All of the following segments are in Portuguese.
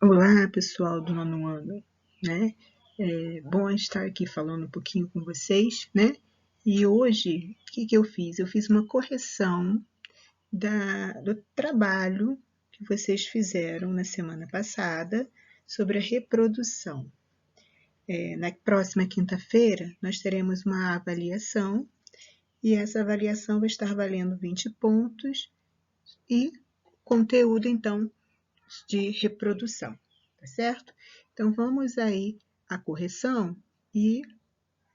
Olá, pessoal do nono ano, né? É bom estar aqui falando um pouquinho com vocês, né? E hoje, o que eu fiz? Eu fiz uma correção do trabalho que vocês fizeram na semana passada sobre a reprodução. Na próxima quinta-feira, nós teremos uma avaliação e essa avaliação vai estar valendo 20 pontos e conteúdo, então, de reprodução, tá certo? Então, vamos aí à correção e,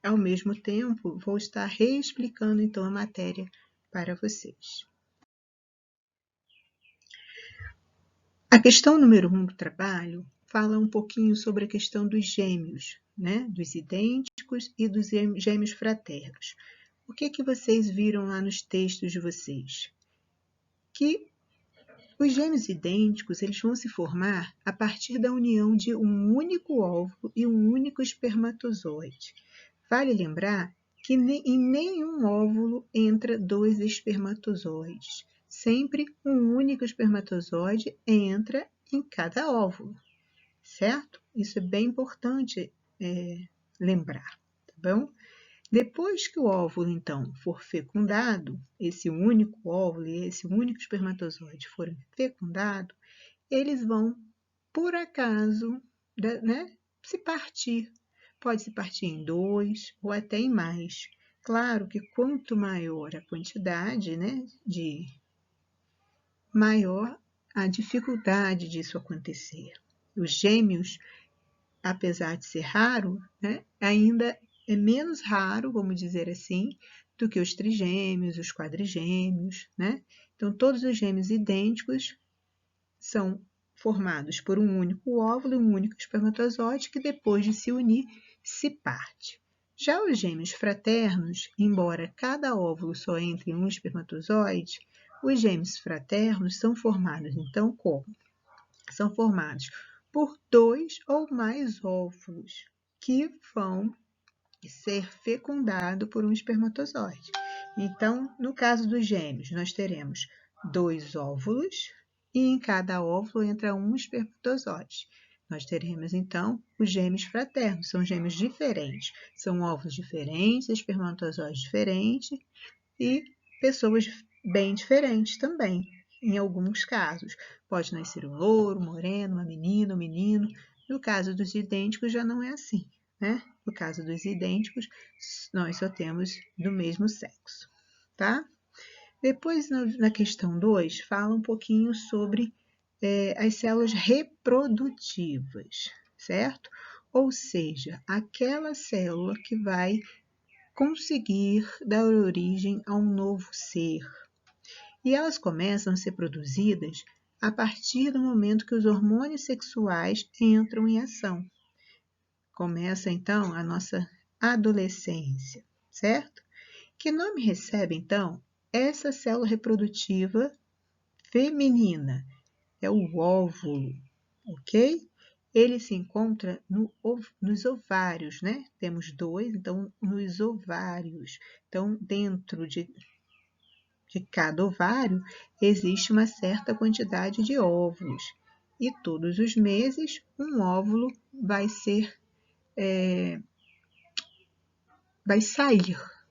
ao mesmo tempo, vou estar reexplicando, então, a matéria para vocês. A questão número 1 do trabalho fala um pouquinho sobre a questão dos gêmeos, né? Dos idênticos e dos gêmeos fraternos. O que vocês viram lá nos textos de vocês? Que os gêmeos idênticos eles vão se formar a partir da união de um único óvulo e um único espermatozoide. Vale lembrar que em nenhum óvulo entra dois espermatozoides. Sempre um único espermatozoide entra em cada óvulo, certo? Isso é bem importante lembrar, tá bom? Depois que o óvulo, então, for fecundado, esse único óvulo e esse único espermatozoide forem fecundados, eles vão, por acaso, né, se partir. Pode se partir em 2 ou até em mais. Claro que quanto maior a quantidade, né, maior a dificuldade disso acontecer. Os gêmeos, apesar de ser raro, né, ainda é menos raro, vamos dizer assim, do que os trigêmeos, os quadrigêmeos, né? Então, todos os gêmeos idênticos são formados por um único óvulo e um único espermatozoide que, depois de se unir, se parte. Já os gêmeos fraternos, embora cada óvulo só entre um espermatozoide, os gêmeos fraternos são formados, então, como? São formados por 2 ou mais óvulos que vão ser fecundados por um espermatozoide. Então, no caso dos gêmeos, nós teremos 2 óvulos e em cada óvulo entra um espermatozoide. Nós teremos, então, os gêmeos fraternos, são gêmeos diferentes, são óvulos diferentes, espermatozoides diferentes e pessoas bem diferentes também, em alguns casos. Pode nascer um louro, um moreno, uma menina, um menino. No caso dos idênticos, já não é assim, né? No caso dos idênticos, nós só temos do mesmo sexo, tá? Depois, na questão 2, fala um pouquinho sobre as células reprodutivas, certo? Ou seja, aquela célula que vai conseguir dar origem a um novo ser. E elas começam a ser produzidas a partir do momento que os hormônios sexuais entram em ação. Começa então a nossa adolescência, certo? Que nome recebe então essa célula reprodutiva feminina? É o óvulo, ok? Ele se encontra nos ovários, né? Temos 2, então, nos ovários. Então, dentro de cada ovário, existe uma certa quantidade de óvulos. E todos os meses, um óvulo vai sair,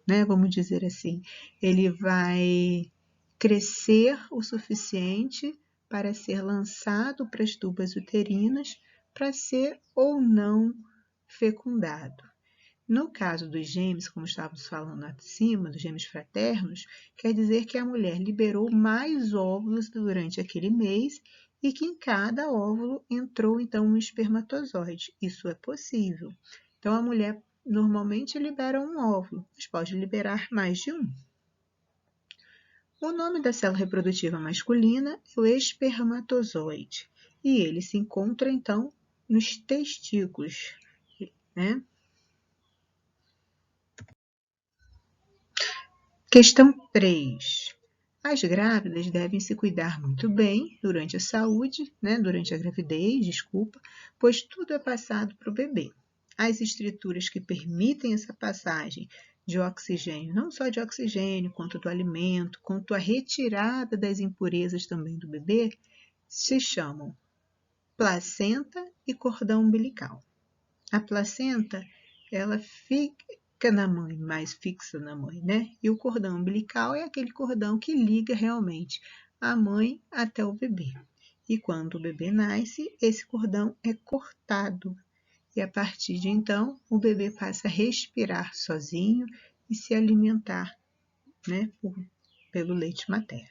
né? Vamos dizer assim. Ele vai crescer o suficiente para ser lançado para as tubas uterinas para ser ou não fecundado. No caso dos gêmeos, como estávamos falando acima, dos gêmeos fraternos, quer dizer que a mulher liberou mais óvulos durante aquele mês e que em cada óvulo entrou então um espermatozoide. Isso é possível. Então a mulher normalmente libera um óvulo, mas pode liberar mais de um. O nome da célula reprodutiva masculina é o espermatozoide e ele se encontra então nos testículos, né? Questão 3. As grávidas devem se cuidar muito bem durante durante a gravidez, pois tudo é passado para o bebê. As estruturas que permitem essa passagem de oxigênio, não só de oxigênio, quanto do alimento, quanto a retirada das impurezas também do bebê, se chamam placenta e cordão umbilical. A placenta, ela fica na mãe, mais fixa na mãe, né? E o cordão umbilical é aquele cordão que liga realmente a mãe até o bebê. E quando o bebê nasce, esse cordão é cortado. E a partir de então, o bebê passa a respirar sozinho e se alimentar, né, pelo leite materno.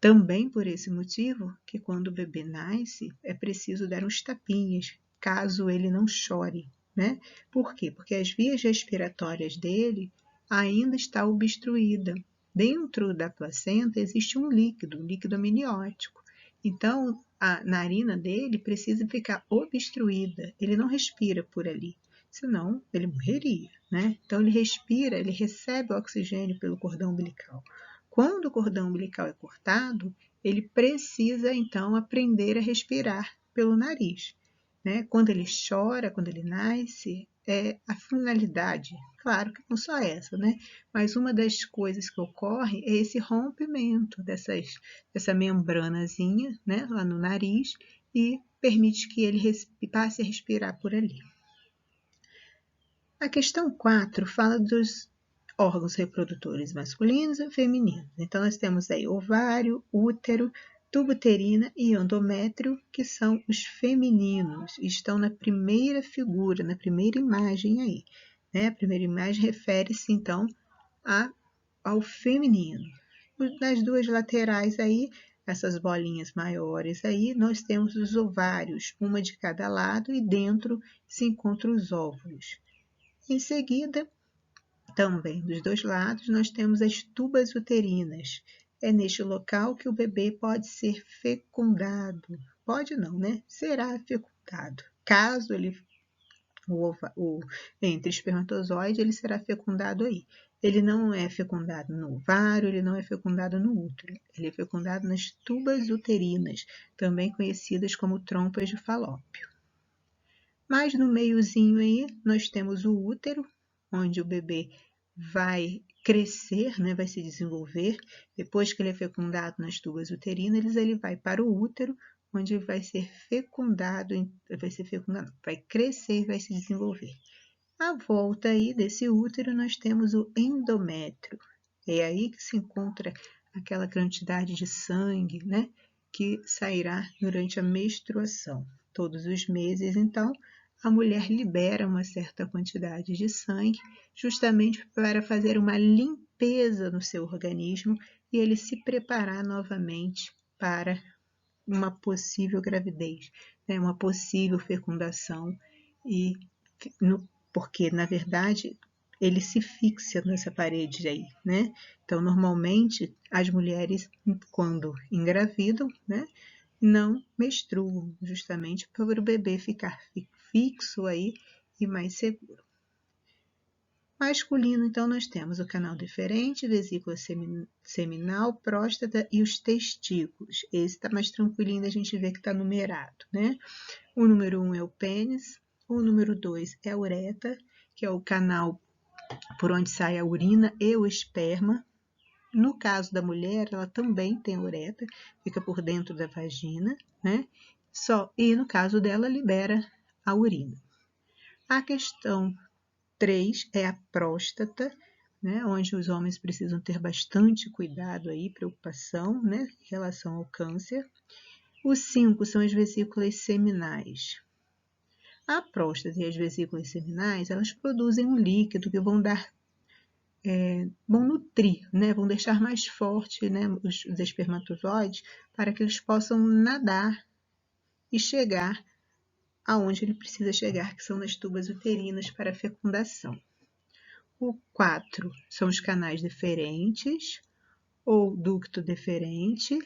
Também por esse motivo que quando o bebê nasce, é preciso dar uns tapinhas, caso ele não chore, né? Por quê? Porque as vias respiratórias dele ainda está obstruída. Dentro da placenta existe um líquido amniótico. Então, a narina dele precisa ficar obstruída, ele não respira por ali, senão ele morreria, né? Então, ele respira, ele recebe o oxigênio pelo cordão umbilical. Quando o cordão umbilical é cortado, ele precisa, então, aprender a respirar pelo nariz, né? Quando ele chora, quando ele nasce, é a finalidade, claro que não só essa, né? Mas uma das coisas que ocorre é esse rompimento dessa membranazinha, né, lá no nariz, e permite que ele passe a respirar por ali. A questão 4 fala dos órgãos reprodutores masculinos e femininos. Então, nós temos aí ovário, útero, tubo uterina e endométrio, que são os femininos. Estão na primeira figura, na primeira imagem aí, né? A primeira imagem refere-se, então, ao feminino. Nas duas laterais aí, essas bolinhas maiores aí, nós temos os ovários, uma de cada lado, e dentro se encontram os óvulos. Em seguida, também dos dois lados, nós temos as tubas uterinas. É neste local que o bebê pode ser fecundado. Pode não, né? Será fecundado. Caso ele, entre espermatozoide, ele será fecundado aí. Ele não é fecundado no ovário, ele não é fecundado no útero. Ele é fecundado nas tubas uterinas, também conhecidas como trompas de Falópio. Mas no meiozinho aí, nós temos o útero, onde o bebê vai crescer, né, vai se desenvolver. Depois que ele é fecundado nas tubas uterinas, ele vai para o útero, onde vai ser fecundado, vai crescer e vai se desenvolver. À volta aí desse útero, nós temos o endométrio. É aí que se encontra aquela quantidade de sangue, né, que sairá durante a menstruação. Todos os meses, então, a mulher libera uma certa quantidade de sangue, justamente para fazer uma limpeza no seu organismo e ele se preparar novamente para uma possível gravidez, né? Uma possível fecundação, porque, na verdade, ele se fixa nessa parede aí, né? Então, normalmente, as mulheres, quando engravidam, né, não menstruam, justamente para o bebê ficar fixo aí e mais seguro. Masculino, então, nós temos o canal deferente, vesícula seminal, próstata e os testículos. Esse está mais tranquilinho da gente ver que está numerado, né? O número 1 é o pênis, o número 2 é a uretra, que é o canal por onde sai a urina e o esperma. No caso da mulher, ela também tem a uretra, fica por dentro da vagina, né? E no caso dela, libera a urina. A questão 3 é a próstata, né? Onde os homens precisam ter bastante cuidado aí, preocupação, né? Em relação ao câncer. Os 5 são as vesículas seminais. A próstata e as vesículas seminais, elas produzem um líquido que vão nutrir, né? Vão deixar mais forte, né, os espermatozoides para que eles possam nadar e chegar aonde ele precisa chegar, que são nas tubas uterinas para a fecundação. O 4 são os canais deferentes ou ducto deferente.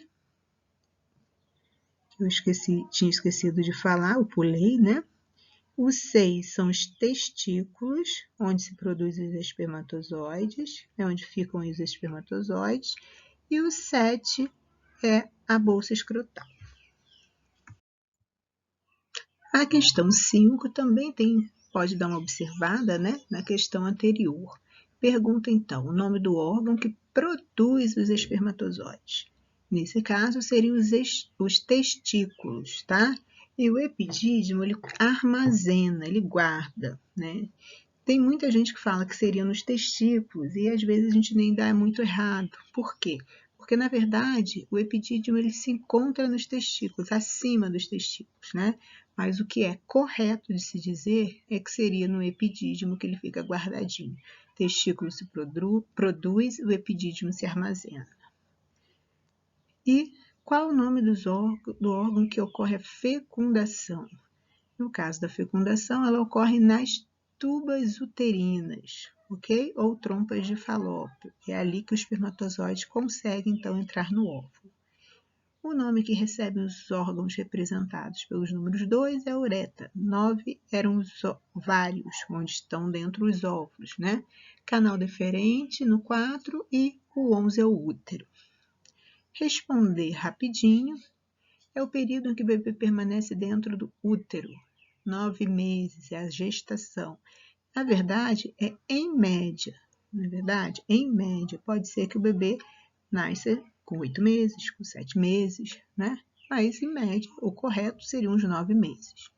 Eu tinha esquecido de falar, eu pulei, né? O 6 são os testículos, onde se produzem os espermatozoides, é onde ficam os espermatozoides. E o 7 é a bolsa escrotal. A questão 5 também pode dar uma observada, né, na questão anterior. Pergunta, então, o nome do órgão que produz os espermatozoides. Nesse caso, seriam os testículos, tá? E o epidídimo, ele armazena, ele guarda, né? Tem muita gente que fala que seria nos testículos e às vezes a gente nem dá muito errado. Por quê? Porque, na verdade, o epidídimo ele se encontra nos testículos, acima dos testículos, né? Mas o que é correto de se dizer é que seria no epidídimo que ele fica guardadinho. O testículo se produz, o epidídimo se armazena. E qual o nome do órgão que ocorre a fecundação? No caso da fecundação, ela ocorre nas tubas uterinas, ok? Ou trompas de Falópio. É ali que o espermatozoide consegue, então, entrar no óvulo. O nome que recebem os órgãos representados pelos números 2 é uretra. 9 eram os ovários, onde estão dentro os óvulos, né? Canal deferente no 4 e o 11 é o útero. Responder rapidinho é o período em que o bebê permanece dentro do útero. 9 meses é a gestação. Na verdade, é em média. Não é verdade? Em média, pode ser que o bebê nasça com 8 meses, com 7 meses, né? Mas, em média, o correto seriam os 9 meses.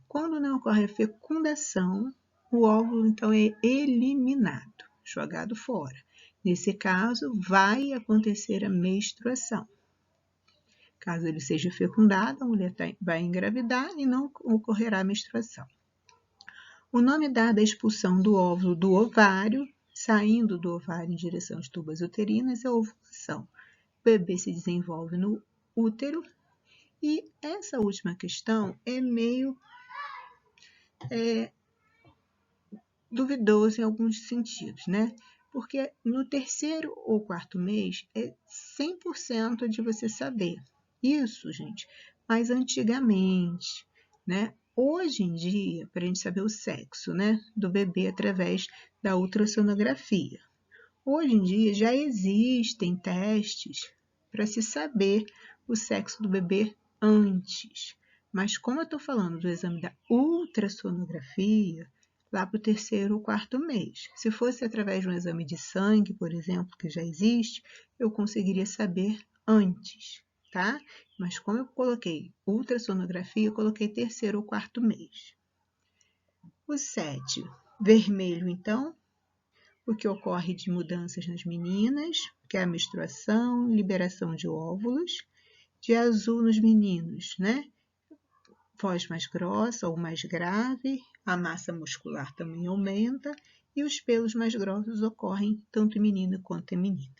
Quando não ocorre a fecundação, o óvulo, então, é eliminado, jogado fora. Nesse caso, vai acontecer a menstruação. Caso ele seja fecundado, a mulher vai engravidar e não ocorrerá a menstruação. O nome dado à expulsão do óvulo do ovário, saindo do ovário em direção às tubas uterinas, é a ovulação. O bebê se desenvolve no útero e essa última questão é meio duvidoso em alguns sentidos, né? Porque no terceiro ou quarto mês é 100% de você saber. Isso, gente, mas antigamente, né? Hoje em dia, para a gente saber o sexo, né, do bebê através da ultrassonografia. Hoje em dia já existem testes para se saber o sexo do bebê antes. Mas como eu estou falando do exame da ultrassonografia, lá para o terceiro ou quarto mês. Se fosse através de um exame de sangue, por exemplo, que já existe, eu conseguiria saber antes, tá? Mas como eu coloquei ultrassonografia, eu coloquei terceiro ou quarto mês. O 7, vermelho, então, o que ocorre de mudanças nas meninas, que é a menstruação, liberação de óvulos. De azul nos meninos, né? Voz mais grossa ou mais grave, a massa muscular também aumenta e os pelos mais grossos ocorrem tanto em menino quanto em menina.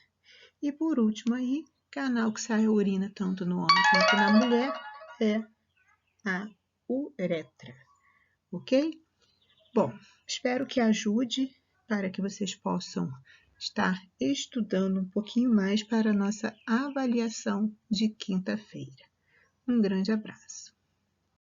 E por último aí, canal que sai a urina tanto no homem quanto na mulher é a uretra, ok? Bom, espero que ajude para que vocês possam estar estudando um pouquinho mais para a nossa avaliação de quinta-feira. Um grande abraço.